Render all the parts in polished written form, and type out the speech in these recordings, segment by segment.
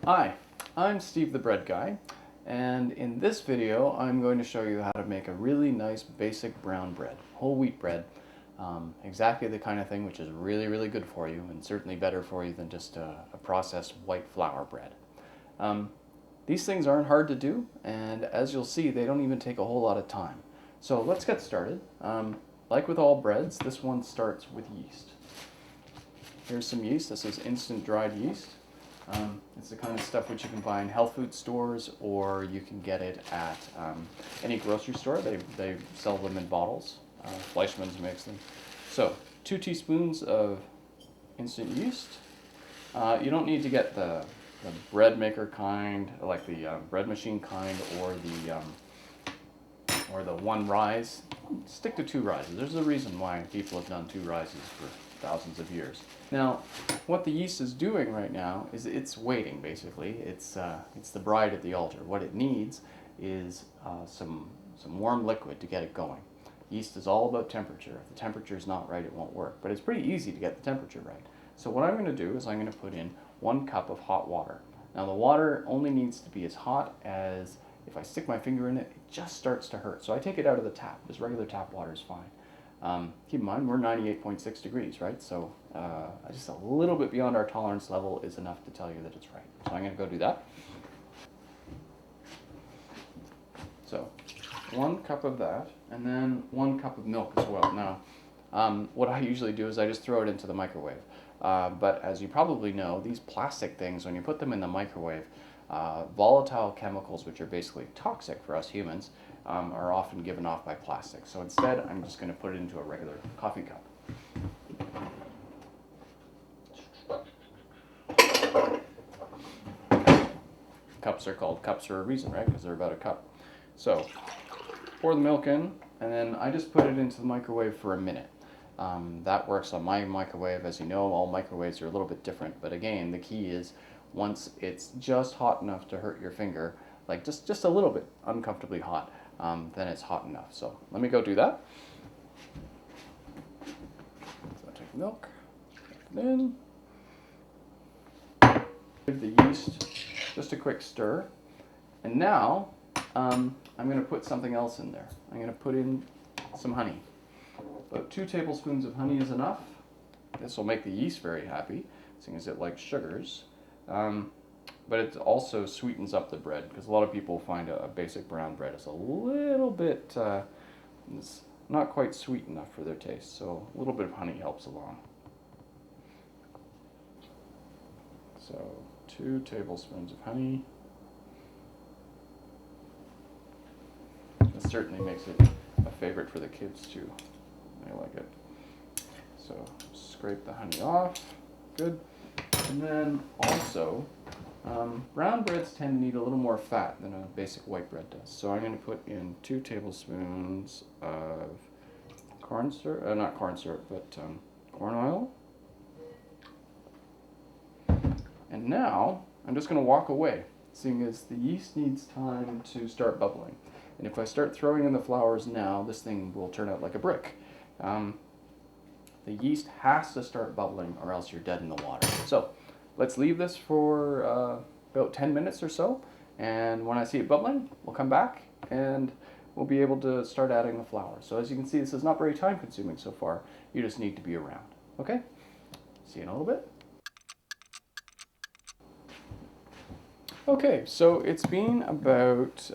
Hi, I'm Steve the Bread Guy, and in this video I'm going to show you how to make a really nice basic brown bread, whole wheat bread, exactly the kind of thing which is really good for you and certainly better for you than just a processed white flour bread. These things aren't hard to do, and as you'll see, they don't even take a whole lot of time. So let's get started. Like with all breads, this one starts with yeast. Here's some yeast. This is instant dried yeast. It's the kind of stuff which you can buy in health food stores, or you can get it at any grocery store. They sell them in bottles. Fleischmann's makes them. So 2 teaspoons of instant yeast. You don't need to get the bread maker kind, like the bread machine kind, or the one rise. Stick to 2 rises. There's a reason why people have done 2 rises for thousands of years. Now, what the yeast is doing right now is it's waiting, basically. It's the bride at the altar. What it needs is some warm liquid to get it going. Yeast is all about temperature. If the temperature is not right, it won't work. But it's pretty easy to get the temperature right. So what I'm going to do is I'm going to put in 1 cup of hot water. Now the water only needs to be as hot as, if I stick my finger in it, it just starts to hurt. So I take it out of the tap. Just regular tap water is fine. Keep in mind, we're 98.6 degrees, right? So just a little bit beyond our tolerance level is enough to tell you that it's right. So I'm going to go do that. So 1 cup of that, and then 1 cup of milk as well. Now, what I usually do is I just throw it into the microwave. But as you probably know, these plastic things, when you put them in the microwave, volatile chemicals, which are basically toxic for us humans, are often given off by plastic. So instead, I'm just going to put it into a regular coffee cup. Cups are called cups for a reason, right? Because they're about a cup. So pour the milk in, and then I just put it into the microwave for a minute. That works on my microwave. As you know, all microwaves are a little bit different. But again, the key is once it's just hot enough to hurt your finger, like just a little bit uncomfortably hot, then it's hot enough. So let me go do that. So I take the milk, put it in, give the yeast just a quick stir, and now I'm going to put something else in there. I'm going to put in some honey. About 2 tablespoons of honey is enough. This will make the yeast very happy, seeing as it likes sugars. But it also sweetens up the bread, because a lot of people find a basic brown bread is a little bit, it's not quite sweet enough for their taste, so a little bit of honey helps along. So 2 tablespoons of honey. It certainly makes it a favorite for the kids too. They like it. So scrape the honey off. Good. And then also, brown breads tend to need a little more fat than a basic white bread does. So I'm going to put in 2 tablespoons of corn syrup, not corn syrup, but corn oil. And now I'm just going to walk away, seeing as the yeast needs time to start bubbling. And if I start throwing in the flours now, this thing will turn out like a brick. The yeast has to start bubbling or else you're dead in the water. So let's leave this for about 10 minutes or so, and when I see it bubbling, we'll come back and we'll be able to start adding the flour. So as you can see, this is not very time consuming so far. You just need to be around. Okay? See you in a little bit. Okay, so it's been about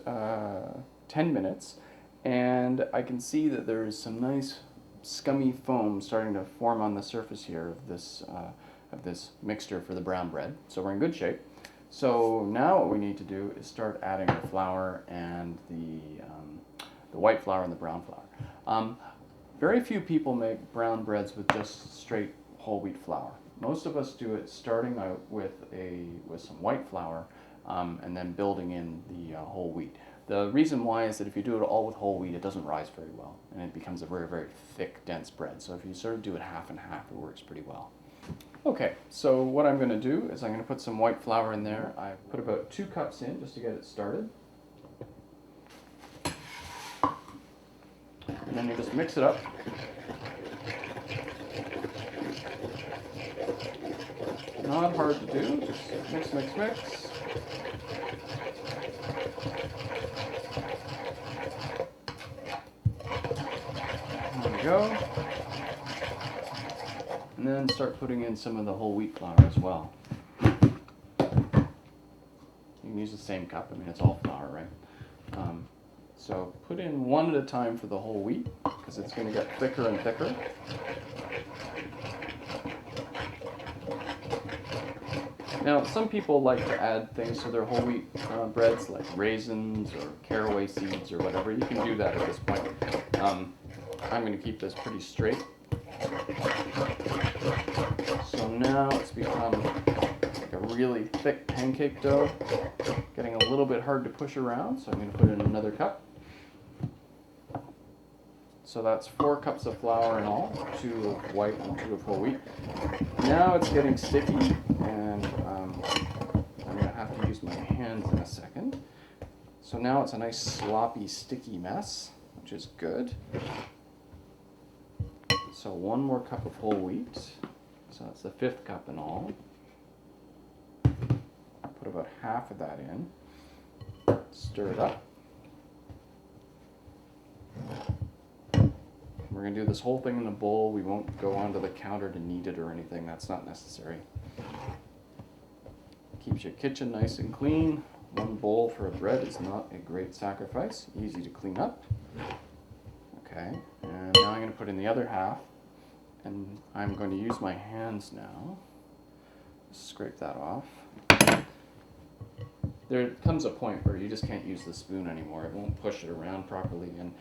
10 minutes, and I can see that there is some nice scummy foam starting to form on the surface here of this mixture for the brown bread. So we're in good shape. So now what we need to do is start adding the flour and the white flour and the brown flour. Very few people make brown breads with just straight whole wheat flour. Most of us do it starting out with some white flour and then building in the whole wheat. The reason why is that if you do it all with whole wheat, it doesn't rise very well, and it becomes a very thick, dense bread. So if you sort of do it half and half, it works pretty well. Okay, so what I'm going to do is I'm going to put some white flour in there. I put about 2 cups in just to get it started. And then you just mix it up. Not hard to do, just mix. There we go. And then start putting in some of the whole wheat flour as well. You can use the same cup. I mean, it's all flour, right? So put in one at a time for the whole wheat, because it's going to get thicker and thicker. Now, some people like to add things to their whole wheat breads, like raisins or caraway seeds or whatever. You can do that at this point. I'm going to keep this pretty straight. So now it's become like a really thick pancake dough, getting a little bit hard to push around, so I'm going to put in another cup. So that's 4 cups of flour in all, 2 of white and 2 of whole wheat. Now it's getting sticky, and I'm going to have to use my hands in a second. So now it's a nice sloppy, sticky mess, which is good. So 1 more cup of whole wheat. So that's the 5th cup in all. Put about half of that in. Stir it up. We're going to do this whole thing in a bowl. We won't go onto the counter to knead it or anything. That's not necessary. Keeps your kitchen nice and clean. 1 bowl for a bread is not a great sacrifice. Easy to clean up. Okay, and now I'm going to put in the other half. And I'm going to use my hands now. Scrape that off. There comes a point where you just can't use the spoon anymore. It won't push it around properly. And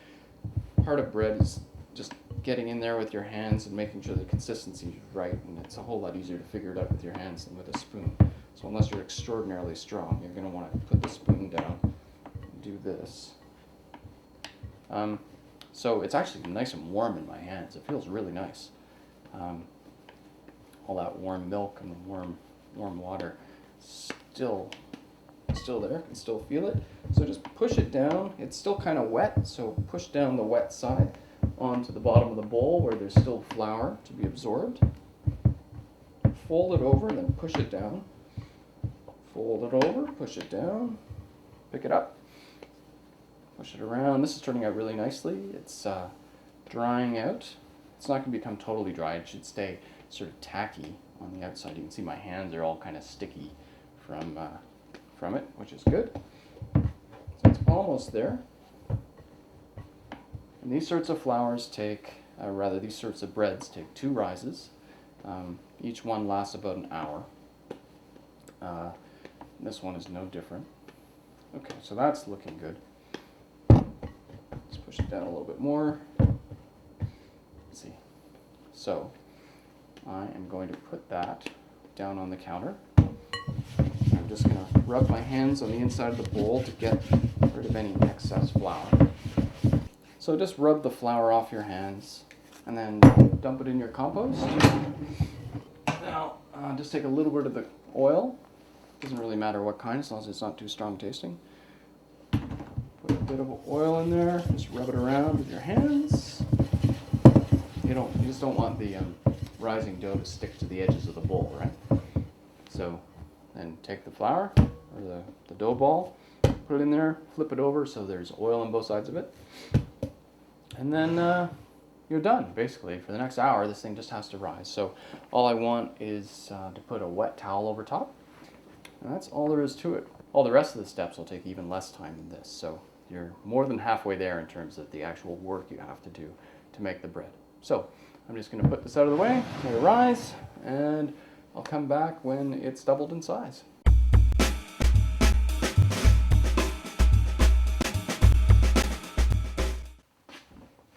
part of bread is just getting in there with your hands and making sure the consistency is right. And it's a whole lot easier to figure it out with your hands than with a spoon. So unless you're extraordinarily strong, you're going to want to put the spoon down and do this. So it's actually nice and warm in my hands. It feels really nice. All that warm milk and warm water still there. I can still feel it. So just push it down. It's still kind of wet, so push down the wet side onto the bottom of the bowl where there's still flour to be absorbed. Fold it over and then push it down. Fold it over, push it down, pick it up, push it around. This is turning out really nicely. It's drying out. It's not going to become totally dry. It should stay sort of tacky on the outside. You can see my hands are all kind of sticky from it, which is good. So it's almost there. And these sorts of flours take, these sorts of breads take 2 rises. Each one lasts about an hour. This one is no different. Okay, so that's looking good. Let's push it down a little bit more. Let's see. So I am going to put that down on the counter. I'm just going to rub my hands on the inside of the bowl to get rid of any excess flour. So just rub the flour off your hands and then dump it in your compost. Now just take a little bit of the oil. Doesn't really matter what kind, as long as it's not too strong tasting. Put a bit of oil in there. Just rub it around with your hands. You just don't want the rising dough to stick to the edges of the bowl, right? So then take the flour or the dough ball, put it in there, flip it over so there's oil on both sides of it, and then you're done. Basically, for the next hour, this thing just has to rise. So all I want is to put a wet towel over top. And that's all there is to it. All the rest of the steps will take even less time than this. So you're more than halfway there in terms of the actual work you have to do to make the bread. So I'm just going to put this out of the way, let it rise, and I'll come back when it's doubled in size.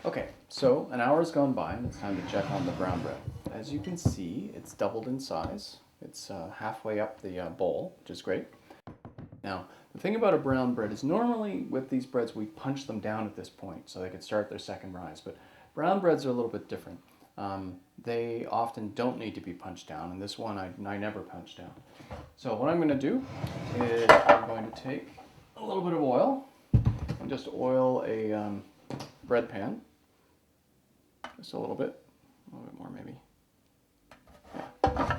Okay, so an hour's gone by and it's time to check on the brown bread. As you can see, it's doubled in size. It's halfway up the bowl, which is great. Now, the thing about a brown bread is normally with these breads we punch them down at this point so they can start their second rise, but brown breads are a little bit different. They often don't need to be punched down, and this one I never punch down. So what I'm going to do is I'm going to take a little bit of oil and just oil a bread pan. Just a little bit more maybe. Yeah.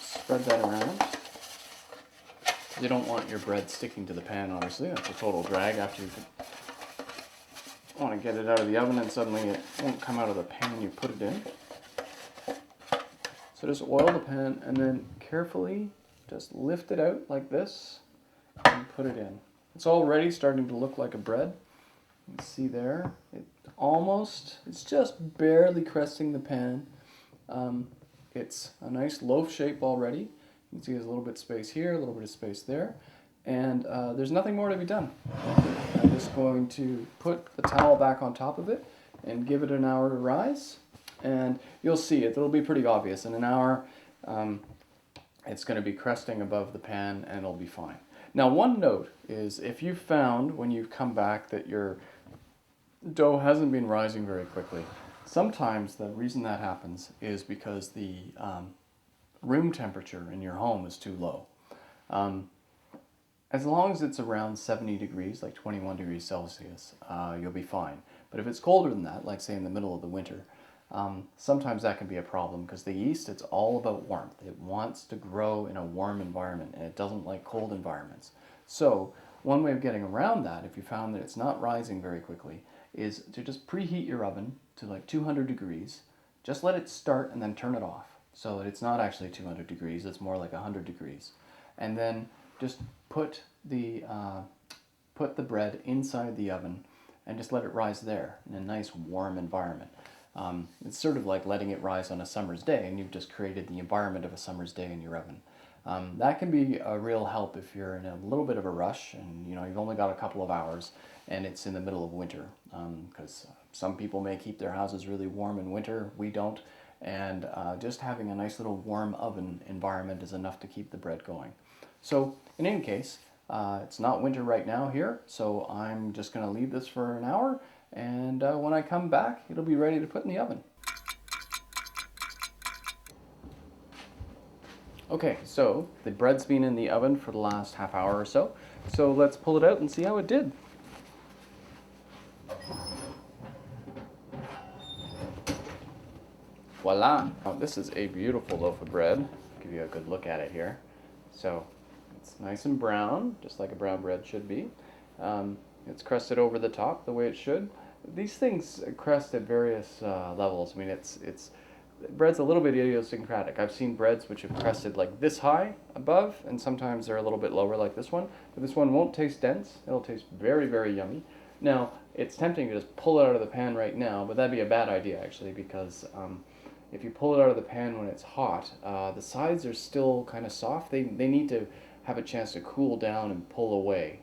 Spread that around. You don't want your bread sticking to the pan, obviously. That's a total drag after you want to get it out of the oven and suddenly it won't come out of the pan you put it in. So just oil the pan and then carefully just lift it out like this and put it in. It's already starting to look like a bread. You can see there, it's just barely cresting the pan. It's a nice loaf shape already. You can see there's a little bit of space here, a little bit of space there, and there's nothing more to be done. I'm just going to put the towel back on top of it and give it an hour to rise, and you'll see it'll be pretty obvious. In an hour, it's going to be cresting above the pan and it'll be fine. Now, one note is if you found when you've come back that your dough hasn't been rising very quickly, sometimes the reason that happens is because the room temperature in your home is too low. As long as it's around 70 degrees, like 21 degrees Celsius, you'll be fine. But if it's colder than that, like say in the middle of the winter, sometimes that can be a problem because the yeast, it's all about warmth. It wants to grow in a warm environment and it doesn't like cold environments. So one way of getting around that, if you found that it's not rising very quickly, is to just preheat your oven to like 200 degrees. Just let it start and then turn it off so that it's not actually 200 degrees, it's more like 100 degrees. And then just put the bread inside the oven and just let it rise there in a nice warm environment. It's sort of like letting it rise on a summer's day, and you've just created the environment of a summer's day in your oven. That can be a real help if you're in a little bit of a rush and you've only got a couple of hours and it's in the middle of winter, because some people may keep their houses really warm in winter, we don't, and just having a nice little warm oven environment is enough to keep the bread going. So in any case, it's not winter right now here, so I'm just going to leave this for an hour, and when I come back it'll be ready to put in the oven. Okay, so the bread's been in the oven for the last half hour or so, so let's pull it out and see how it did. Voila! Now, this is a beautiful loaf of bread. I'll give you a good look at it here. So it's nice and brown, just like a brown bread should be. It's crusted over the top the way it should. These things crest at various levels. I mean, bread's a little bit idiosyncratic. I've seen breads which have crested like this high above, and sometimes they're a little bit lower like this one. But this one won't taste dense. It'll taste very, very yummy. Now, it's tempting to just pull it out of the pan right now, but that'd be a bad idea actually, because if you pull it out of the pan when it's hot, the sides are still kind of soft. They need to have a chance to cool down and pull away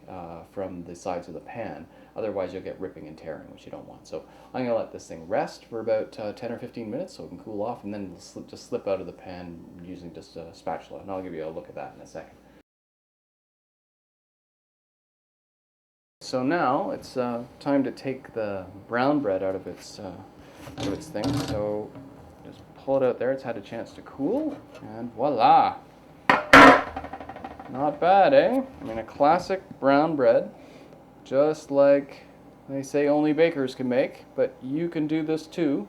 from the sides of the pan. Otherwise you'll get ripping and tearing, which you don't want. So I'm going to let this thing rest for about 10 or 15 minutes so it can cool off, and then it'll just slip out of the pan using just a spatula. And I'll give you a look at that in a second. So now it's time to take the brown bread out of its thing. So just pull it out there. It's had a chance to cool, and voila! Not bad, eh? I mean, a classic brown bread, just like they say only bakers can make, but you can do this too.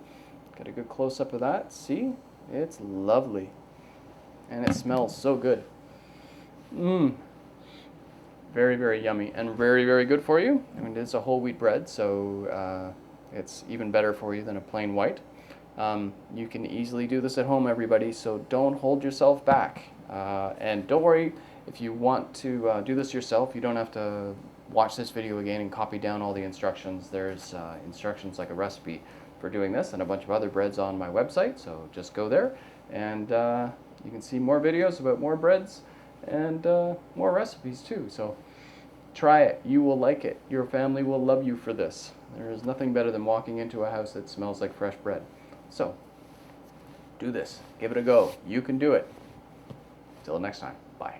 Get a good close-up of that. See? It's lovely. And it smells so good. Mmm. Very, very yummy and very, very good for you. I mean, it's a whole wheat bread, so it's even better for you than a plain white. You can easily do this at home, everybody, so don't hold yourself back. And don't worry, if you want to do this yourself, you don't have to watch this video again and copy down all the instructions. There's instructions like a recipe for doing this and a bunch of other breads on my website, so just go there and you can see more videos about more breads and more recipes too. So try it. You will like it. Your family will love you for this. There is nothing better than walking into a house that smells like fresh bread. So do this. Give it a go. You can do it. Till next time. Bye.